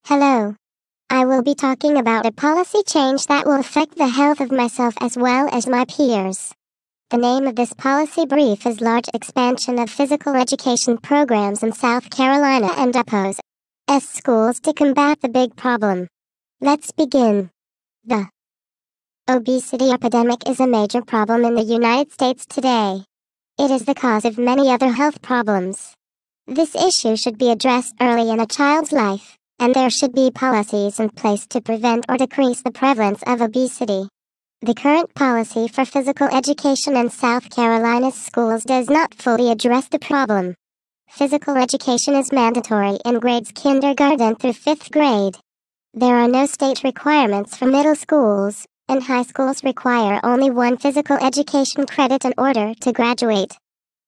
Hello. I will be talking about a policy change that will affect the health of myself as well as my peers. The name of this policy brief is Large Expansion of Physical Education Programs in South Carolina and Oppose S Schools to Combat the Big Problem. Let's begin. The obesity epidemic is a major problem in the United States today. It is the cause of many other health problems. This issue should be addressed early in a child's life, and there should be policies in place to prevent or decrease the prevalence of obesity. The current policy for physical education in South Carolina's schools does not fully address the problem. Physical education is mandatory in grades kindergarten through 5th grade. There are no state requirements for middle schools, and high schools require only one physical education credit in order to graduate.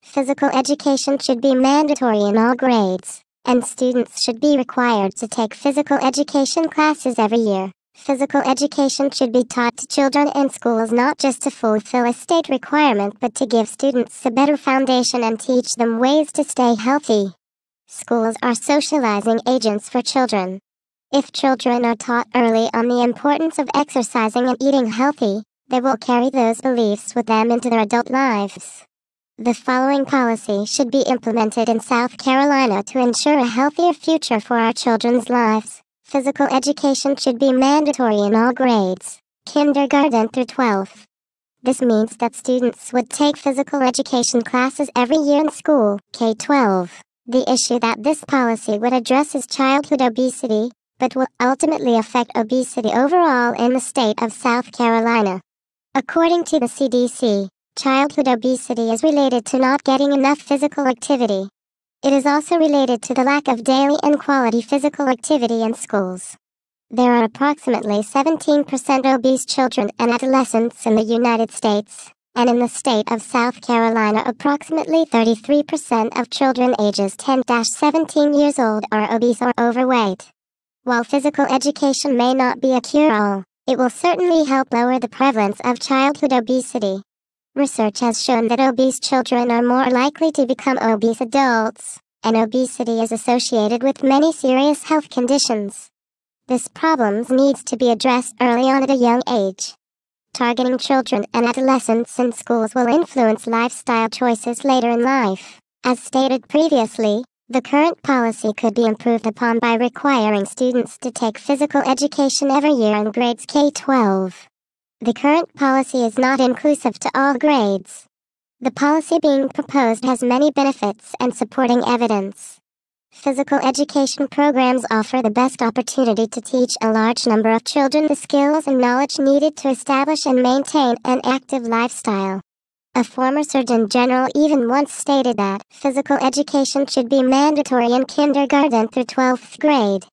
Physical education should be mandatory in all grades, and students should be required to take physical education classes every year. Physical education should be taught to children in schools not just to fulfill a state requirement but to give students a better foundation and teach them ways to stay healthy. Schools are socializing agents for children. If children are taught early on the importance of exercising and eating healthy, they will carry those beliefs with them into their adult lives. The following policy should be implemented in South Carolina to ensure a healthier future for our children's lives. Physical education should be mandatory in all grades, kindergarten through 12th. This means that students would take physical education classes every year in school, K-12. The issue that this policy would address is childhood obesity, but will ultimately affect obesity overall in the state of South Carolina. According to the CDC, childhood obesity is related to not getting enough physical activity. It is also related to the lack of daily and quality physical activity in schools. There are approximately 17% obese children and adolescents in the United States, and in the state of South Carolina approximately 33% of children ages 10-17 years old are obese or overweight. While physical education may not be a cure-all, it will certainly help lower the prevalence of childhood obesity. Research has shown that obese children are more likely to become obese adults, and obesity is associated with many serious health conditions. This problem needs to be addressed early on at a young age. Targeting children and adolescents in schools will influence lifestyle choices later in life. As stated previously, the current policy could be improved upon by requiring students to take physical education every year in grades K-12. The current policy is not inclusive to all grades. The policy being proposed has many benefits and supporting evidence. Physical education programs offer the best opportunity to teach a large number of children the skills and knowledge needed to establish and maintain an active lifestyle. A former Surgeon General even once stated that physical education should be mandatory in kindergarten through 12th grade.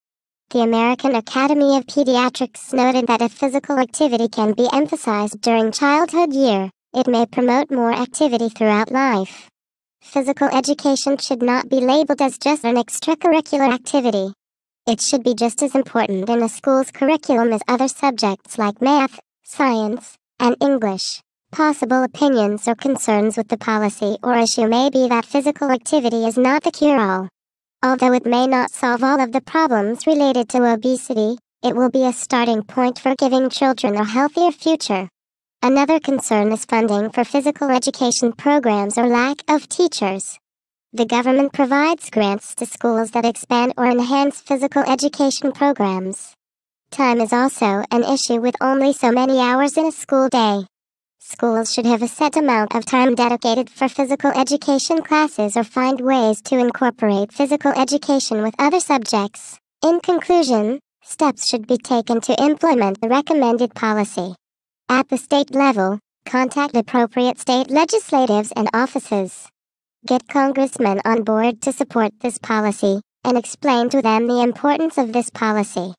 The American Academy of Pediatrics noted that if physical activity can be emphasized during childhood year, it may promote more activity throughout life. Physical education should not be labeled as just an extracurricular activity. It should be just as important in a school's curriculum as other subjects like math, science, and English. Possible opinions or concerns with the policy or issue may be that physical activity is not the cure-all. Although it may not solve all of the problems related to obesity, it will be a starting point for giving children a healthier future. Another concern is funding for physical education programs or lack of teachers. The government provides grants to schools that expand or enhance physical education programs. Time is also an issue with only so many hours in a school day. Schools should have a set amount of time dedicated for physical education classes or find ways to incorporate physical education with other subjects. In conclusion, steps should be taken to implement the recommended policy. At the state level, contact appropriate state legislatives and offices. Get congressmen on board to support this policy, and explain to them the importance of this policy.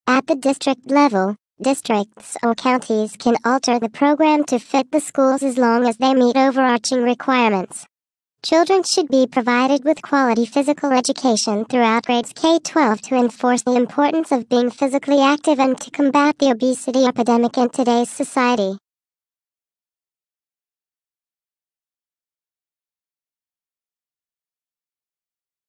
At the district level, districts or counties can alter the program to fit the schools as long as they meet overarching requirements. Children should be provided with quality physical education throughout grades K-12 to enforce the importance of being physically active and to combat the obesity epidemic in today's society.